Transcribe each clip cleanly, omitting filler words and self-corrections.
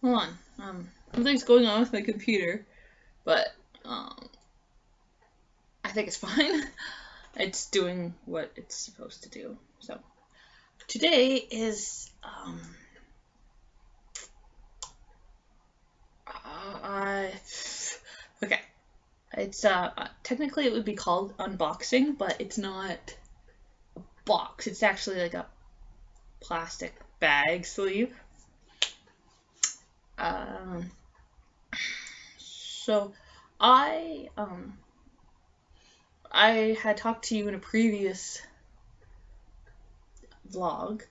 Hold on. Something's going on with my computer, but I think it's fine. It's doing what it's supposed to do. So today is okay. It's technically it would be called unboxing, but it's not a box. It's actually like a plastic bag sleeve. So I had talked to you in a previous vlog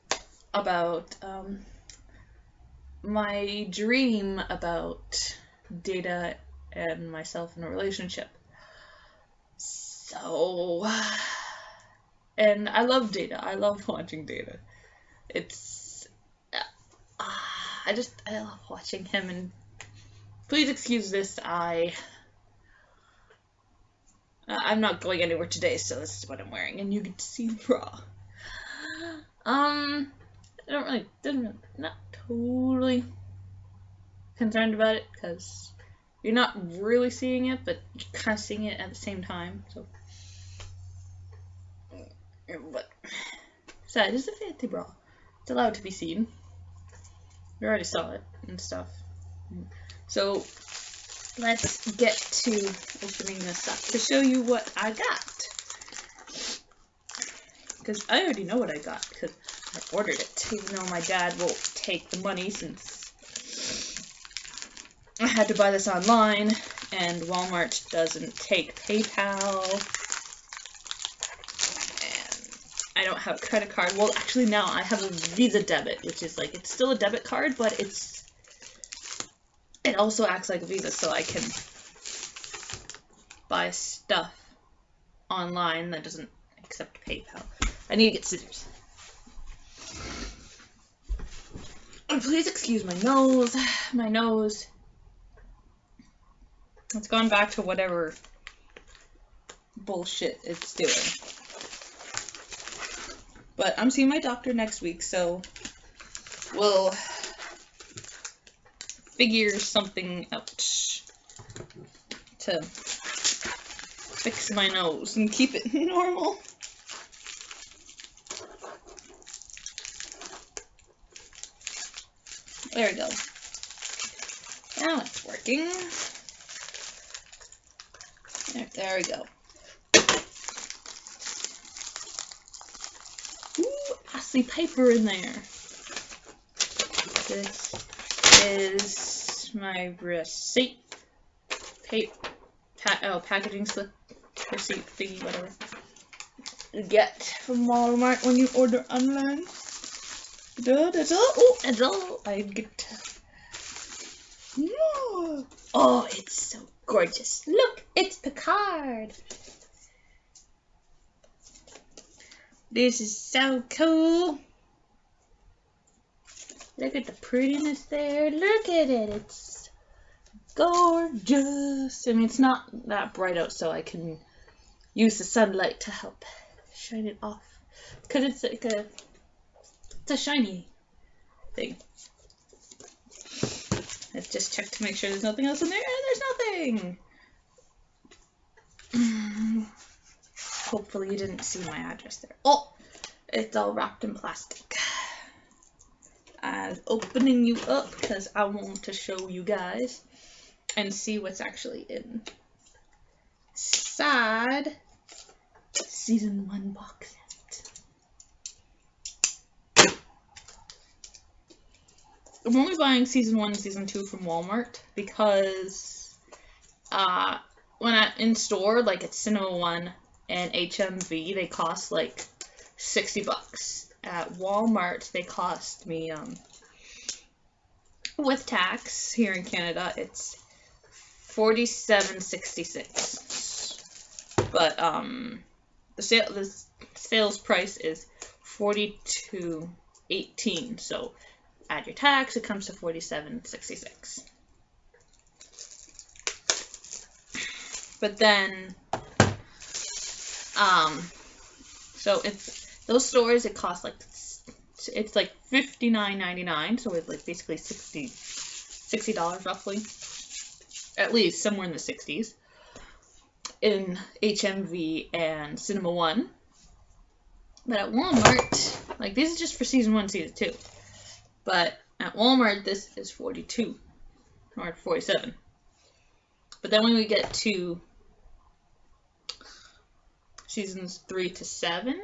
about my dream about Data and myself in a relationship. So, and I love Data. I love watching Data. It's, I love watching him, and please excuse this, I'm not going anywhere today, so this is what I'm wearing, and you get to see the bra. Not totally concerned about it, because you're not really seeing it, but you're kind of seeing it at the same time, so. But, besides, it's a fancy bra. It's allowed to be seen. You already saw it and stuff. So, let's get to opening this up to show you what I got. Because I already know what I got, because I ordered it, even though my dad won't take the money since I had to buy this online, and Walmart doesn't take PayPal, and I don't have a credit card. Well, actually now I have a Visa debit, which is like, it's still a debit card, but it also acts like a Visa, so I can buy stuff online that doesn't accept PayPal. I need to get scissors. And please excuse my nose. My nose. It's gone back to whatever bullshit it's doing. But I'm seeing my doctor next week, so we'll figure something out to fix my nose and keep it normal. There we go. Now it's working. There we go. Ooh, I see paper in there. This is my receipt. Packaging slip. Receipt thingy, whatever. You get from Walmart when you order online. That's all. Oh, that's all I get. No. Oh, it's so gorgeous. Look, it's the card. This is so cool. Look at the prettiness there. Look at it. It's gorgeous. I mean, it's not that bright out, so I can use the sunlight to help shine it off. Because it's like it's a shiny thing. Let's just check to make sure there's nothing else in there, and there's nothing! Hopefully you didn't see my address there. Oh! It's all wrapped in plastic. I'm opening you up because I want to show you guys and see what's actually inside Season 1 box set. I'm only buying Season 1 and Season 2 from Walmart because when in store, like at Cinema One and HMV, they cost like $60. At Walmart, they cost me, with tax here in Canada, it's $47.66. But the sales price is $42.18. So add your tax, it comes to $47.66. But then, so it's those stores. It costs like it's like $59.99. So it's like basically $60 $60 roughly. At least somewhere in the 60s. In HMV and Cinema One. But at Walmart, like this is just for season 1, season 2. But at Walmart, this is 42 or 47. But then when we get to seasons 3 to 7,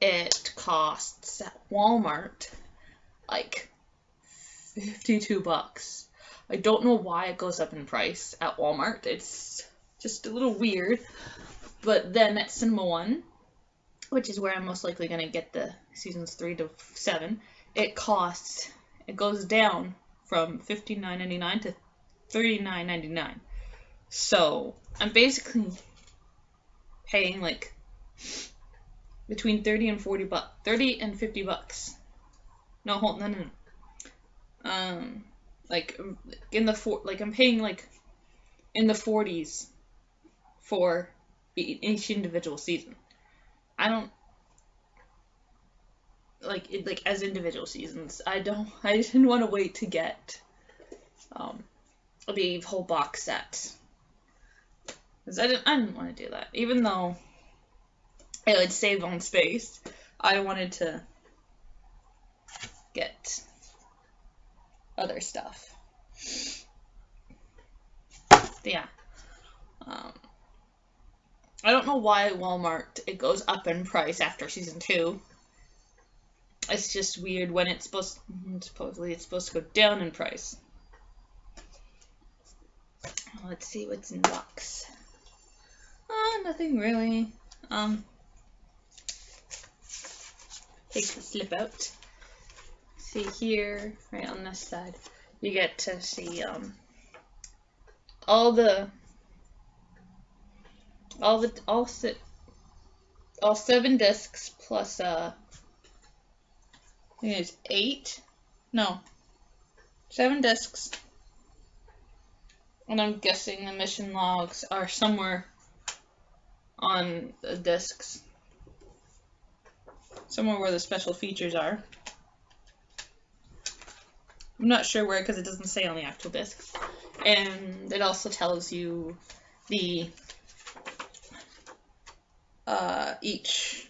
it costs at Walmart like $52. I don't know why it goes up in price at Walmart. It's just a little weird. But then at Cinema One, which is where I'm most likely going to get the seasons 3 to 7, it goes down from $59.99 to $39.99. So I'm basically paying like between 30 and 40 bucks, 30 and 50 bucks. No. Like in the like I'm paying like in the 40s for each individual season. I don't like it like as individual seasons. I didn't want to wait to get the whole box set. Cause I didn't want to do that. Even though it would save on space, I wanted to get other stuff. But yeah. I don't know why Walmart, it goes up in price after season 2. It's just weird when supposedly it's supposed to go down in price. Let's see what's in the box. Nothing really. Take the slip out. See here, right on this side, you get to see all 7 discs plus I think it's 7 discs, and I'm guessing the mission logs are somewhere on the discs, somewhere where the special features are. I'm not sure where because it doesn't say on the actual disc, and it also tells you the each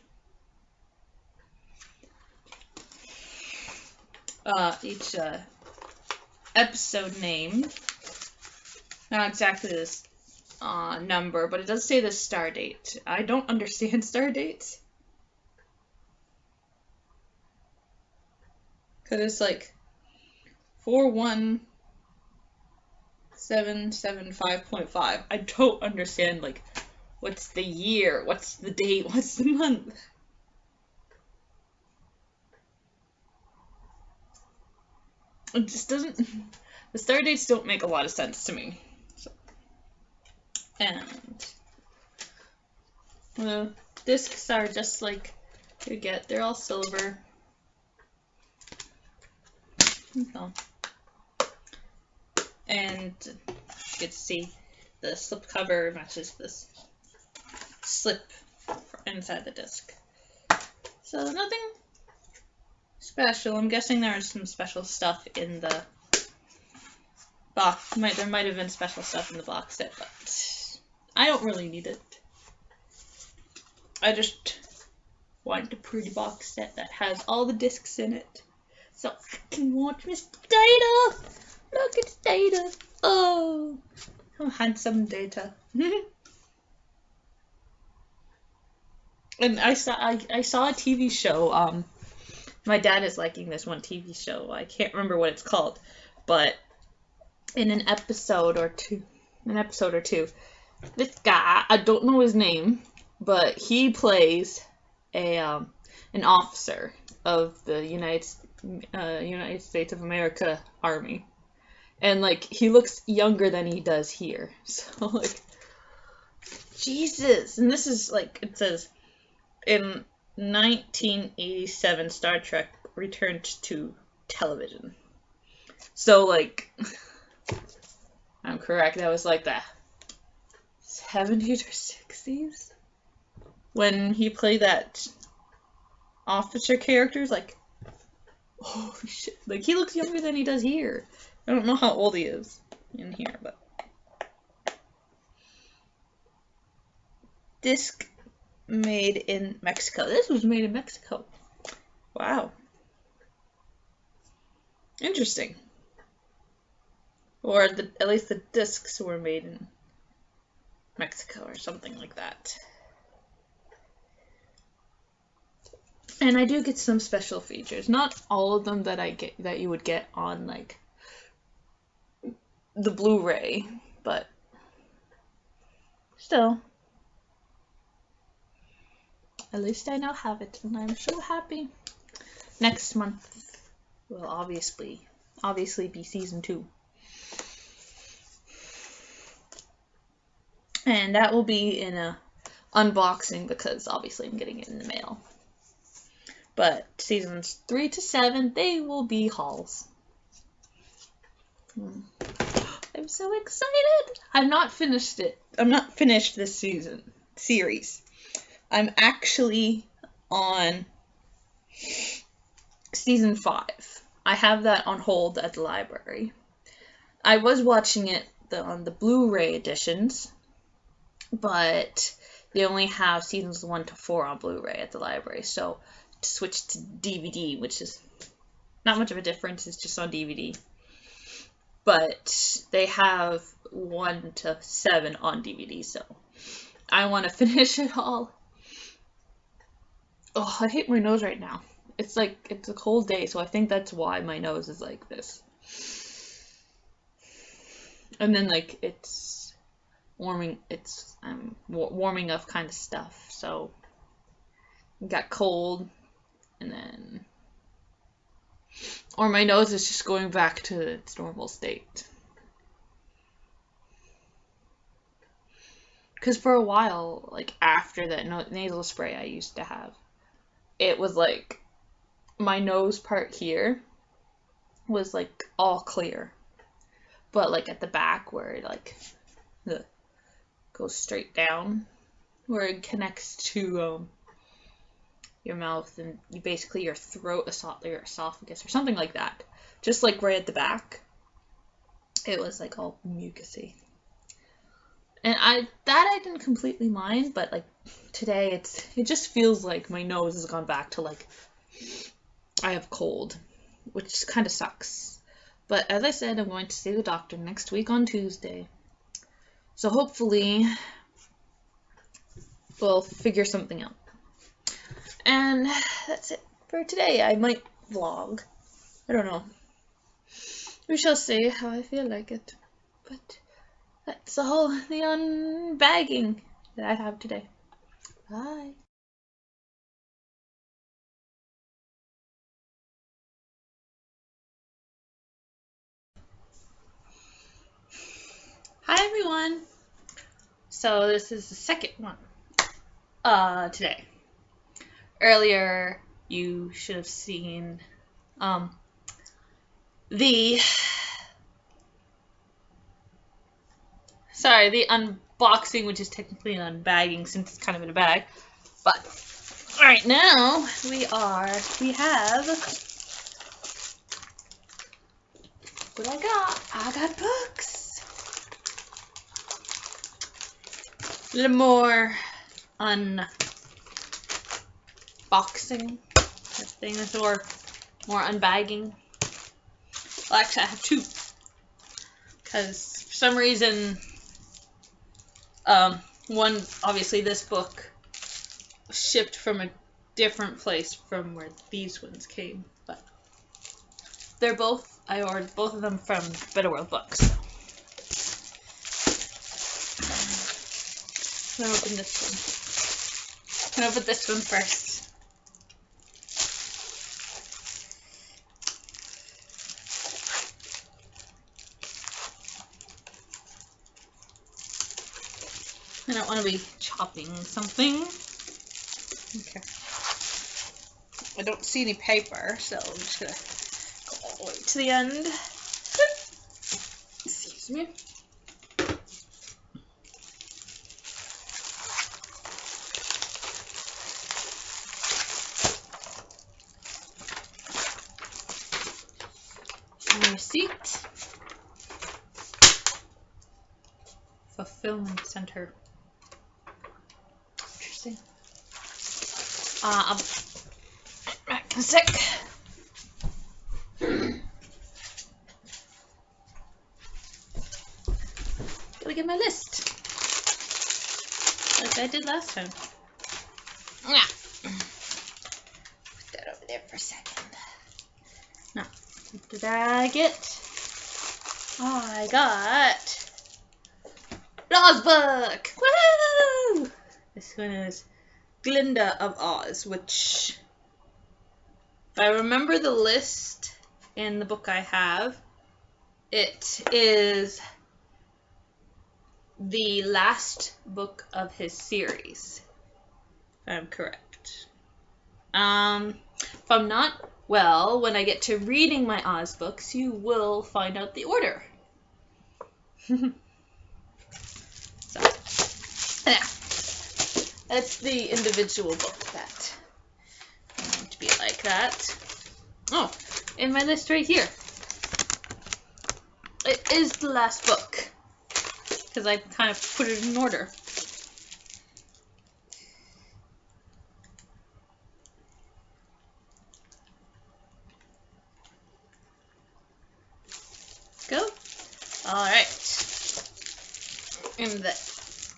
episode name. Not exactly this number, but it does say the star date. I don't understand star dates. Because it's like 41775.5. I don't understand, like, what's the year, what's the date, what's the month. It just doesn't, the star dates don't make a lot of sense to me. So. And the discs are just like you get, they're all silver. So. And you get to see the slipcover matches this slip inside the disc. So nothing special. I'm guessing there is some special stuff in the box. There might have been special stuff in the box set, but I don't really need it. I just want a pretty box set that has all the discs in it, so I can watch Mr. Data. Look, it's Data. Oh, how handsome Data. And I saw a TV show. My dad is liking this one TV show. I can't remember what it's called, but in an episode or two, this guy, I don't know his name, but he plays an officer of the United States of America Army, and like he looks younger than he does here. So like, Jesus, and this is like it says. In 1987, Star Trek returned to television. So, like, I'm correct, that was like the 70s or 60s? When he played that officer character, like, holy shit. Like, he looks younger than he does here. I don't know how old he is in here, but disc made in Mexico. This was made in Mexico. Wow. Interesting. Or at least the discs were made in Mexico or something like that. And I do get some special features. Not all of them that you would get on like the Blu-ray, but still. At least I now have it, and I'm so happy. Next month will obviously be season 2. And that will be in a unboxing because obviously I'm getting it in the mail. But seasons 3 to 7, they will be hauls. I'm so excited! I've not finished it. I'm not finished this series. I'm actually on season 5. I have that on hold at the library. I was watching it on the Blu-ray editions, but they only have seasons 1 to 4 on Blu-ray at the library, so to switch to DVD, which is not much of a difference, it's just on DVD. But they have 1 to 7 on DVD, so I want to finish it all. Oh, I hate my nose right now. It's a cold day, so I think that's why my nose is like this. And then like it's warming up kind of stuff, so it got cold, and then or my nose is just going back to its normal state. Because for a while, like after that nasal spray I used to have, it was like my nose part here was like all clear, but like at the back where it like goes straight down, where it connects to your mouth and basically your throat, your esophagus or something like that, just like right at the back, it was like all mucusy. And I didn't completely mind, but like today it just feels like my nose has gone back to like I have cold, which kind of sucks. But as I said, I'm going to see the doctor next week on Tuesday. So hopefully we'll figure something out. And that's it for today. I might vlog. I don't know. We shall see how I feel like it. But that's all the unbagging that I have today. Bye. Hi everyone. So this is the second one today. Earlier you should have seen the unboxing, which is technically an unbagging since it's kind of in a bag. But right now we have what I got. I got books. A little more unboxing things, or more unbagging. Well, actually, I have 2. Because for some reason, one, obviously this book shipped from a different place from where these ones came, but I ordered both of them from Better World Books. So. I'm gonna open this one. I'm gonna open this one first. I don't want to be chopping something. Okay. I don't see any paper, so I'm just gonna go all the way to the end. Excuse me. Receipt. fulfillment center. Interesting. I'll be back in a sec. Gotta get my list. Like I did last time. Yeah. Put that over there for a second. Now, what did I get? I got Oz book! Woo! This one is Glinda of Oz, which, if I remember the list in the book I have, it is the last book of his series, if I'm correct. If I'm not, well, when I get to reading my Oz books, you will find out the order. So, yeah. That's the individual book that is going to be like that. Oh, in my list right here. It is the last book, because I kind of put it in order. Go. Alright. In the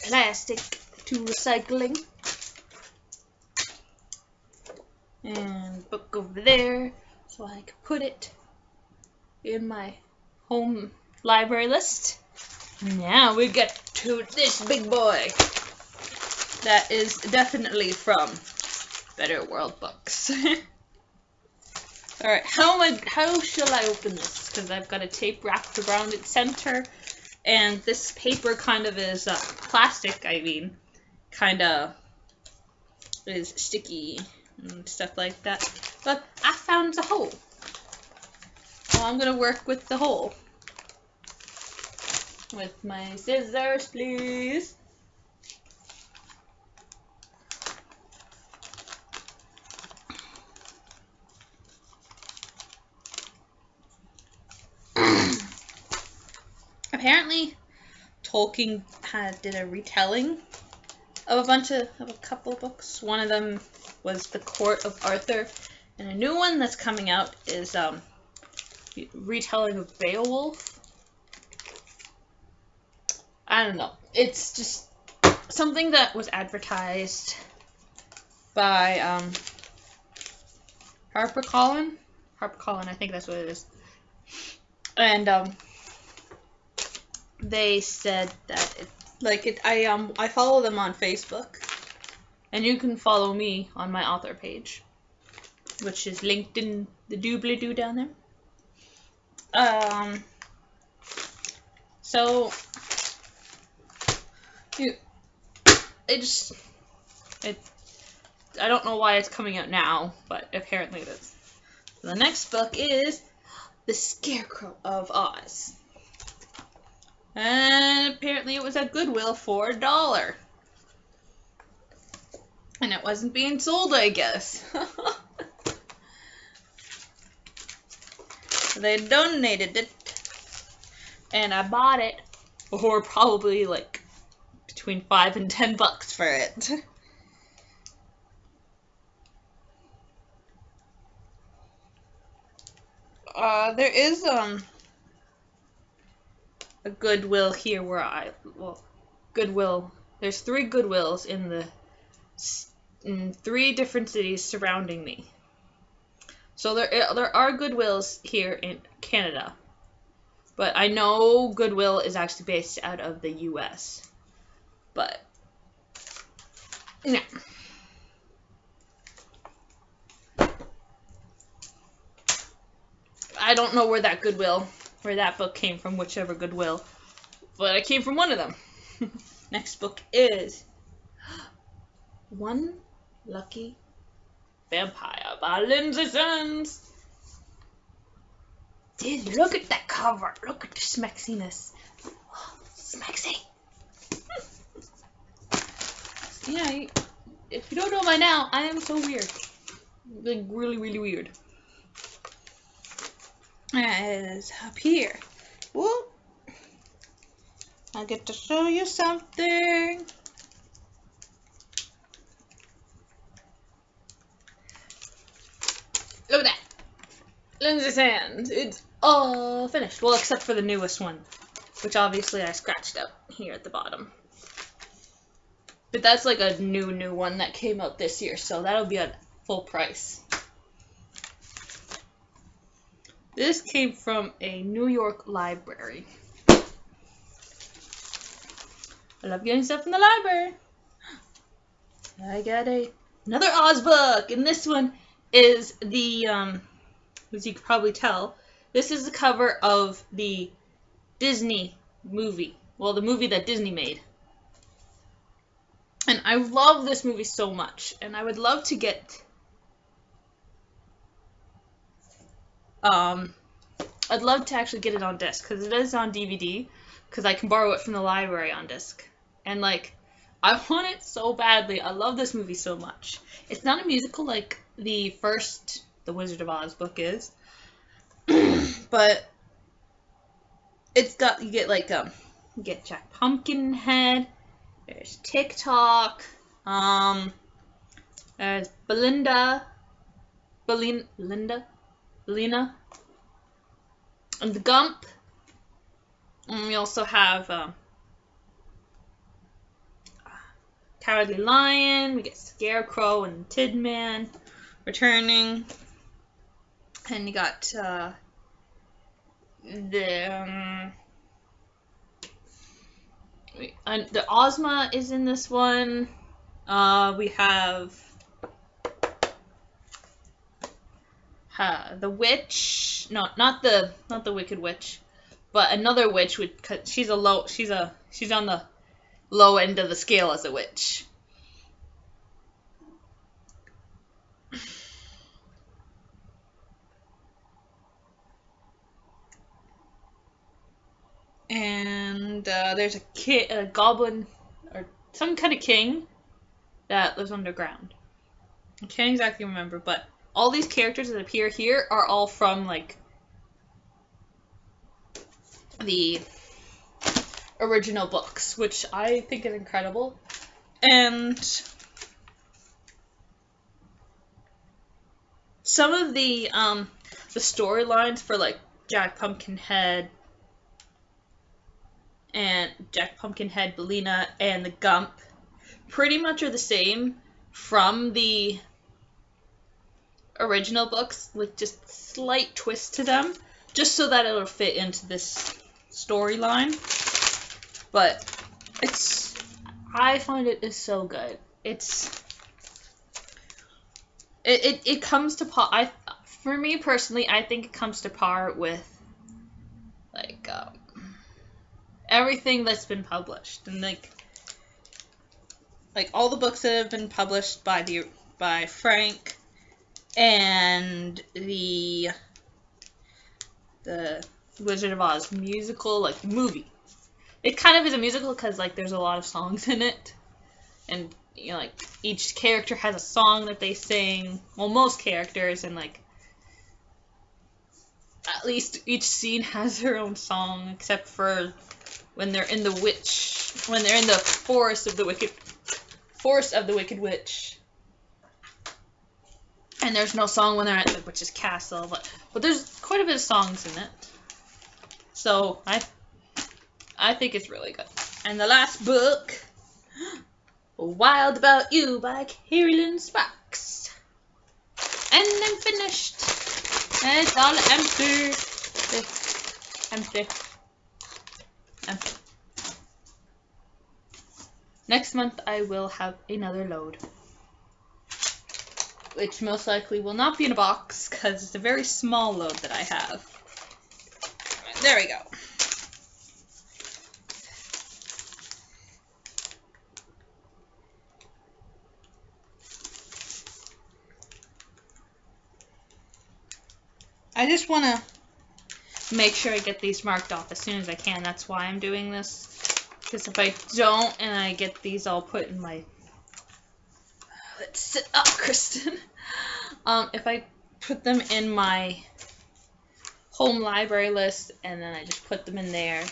plastic to recycling. And book over there, so I can put it in my home library list. Now we get to this big boy. That is definitely from Better World Books. Alright, how shall I open this? Because I've got a tape wrapped around its center, and this paper kind of is plastic, I mean, kind of is sticky and stuff like that. But I found the hole. So I'm going to work with the hole. With my scissors, please. Apparently, Tolkien did a retelling of a couple of books. One of them was The Court of Arthur, and a new one that's coming out is retelling of Beowulf. I don't know. It's just something that was advertised by HarperCollins. HarperCollins, I think that's what it is. And they said that I follow them on Facebook, and you can follow me on my author page, which is linked in the doobly-doo down there. So I don't know why it's coming out now, but apparently it is. The next book is The Scarecrow of Oz. And apparently it was at Goodwill for $1. And it wasn't being sold, I guess. They donated it. And I bought it for probably like between $5 and $10 for it. There is a Goodwill here where Goodwill. There's 3 Goodwills in 3 different cities surrounding me. So there are Goodwills here in Canada, but I know Goodwill is actually based out of the U.S. But yeah. I don't know where that book came from, whichever Goodwill, but it came from one of them. Next book is One Lucky Vampire by Lynsay. Dude, look at that cover. Look at the smexiness. Smexy. Yeah, if you don't know by now, I am so weird. Like, really, really weird. As up here. Whoop. I get to show you something. Look at that. Lynsay's hand. It's all finished. Well, except for the newest one, which obviously I scratched up here at the bottom. But that's like a new one that came out this year, so that'll be at full price. This came from a New York library. I love getting stuff from the library. I got another Oz book, and this one is the, as you can probably tell, this is the cover of the Disney movie. Well, the movie that Disney made. And I love this movie so much, and I would love to get, I'd love to actually get it on disc, because it is on DVD, because I can borrow it from the library on disc. And, like, I want it so badly. I love this movie so much. It's not a musical like the first The Wizard of Oz book is, but it's got, you get, like, you get Jack Pumpkinhead, there's TikTok, there's Belinda, Belina, and the Gump, and we also have, Cowardly Lion, we get Scarecrow and Tin Man returning, and you got, the Ozma is in this one. We have the witch. No, not the Wicked Witch, but another witch. She's on the low end of the scale as a witch. And there's a goblin, or some kind of king, that lives underground. I can't exactly remember, but all these characters that appear here are all from, like, the original books, which I think is incredible. And some of the storylines for, like, Jack Pumpkinhead, Belina, and the Gump pretty much are the same from the original books, with just slight twists to them, just so that it'll fit into this storyline. But I find it is so good. It comes to par. For me personally, I think it comes to par with, like, everything that's been published, and like all the books that have been published by Frank, and the Wizard of Oz musical, like, movie. It kind of is a musical because, like, there's a lot of songs in it, and, you know, like, each character has a song that they sing. Well, most characters, and, like, at least each scene has their own song, except for when they're in the forest of the Wicked Witch. And there's no song when they're at the witch's castle, but there's quite a bit of songs in it. So I think it's really good. And the last book, Wild About You by Carolyn Sparks. And I'm finished. And it's all empty. Empty. Next month I will have another load, which most likely will not be in a box because it's a very small load that I have. There we go. I just want to make sure I get these marked off as soon as I can. That's why I'm doing this. Because if I don't and I get these all put in my... Let's sit up, Kristen. If I put them in my home library list and then I just put them in there,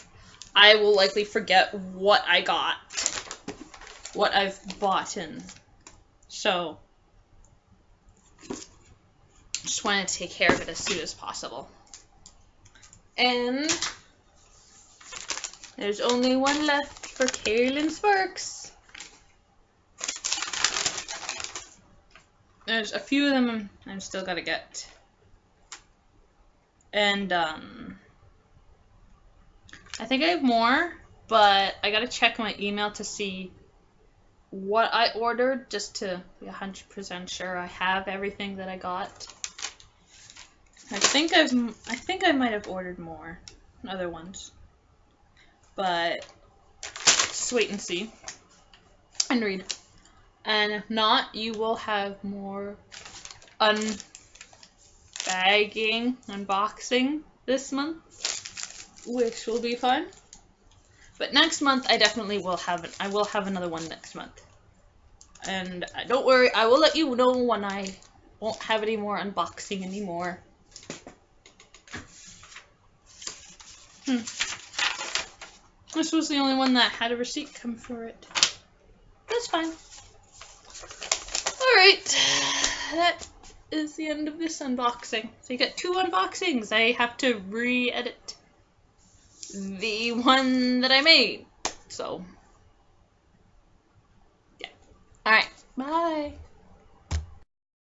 I will likely forget what I got, what I've bought in. So, just wanted to take care of it as soon as possible. And there's only one left for Carolyn Sparks. There's a few of them I'm still gotta get. And, I think I have more, but I gotta check my email to see what I ordered, just to be 100% sure I have everything that I got. I think I might have ordered more, other ones, but just wait and see and read. And if not, you will have more unboxing this month, which will be fun. But next month, I definitely will have it. I will have another one next month. And don't worry, I will let you know when I won't have any more unboxing anymore. This was the only one that had a receipt come for it. That's fine. Alright, that is the end of this unboxing. So you get 2 unboxings. I have to re-edit the one that I made. So, yeah. Alright, bye.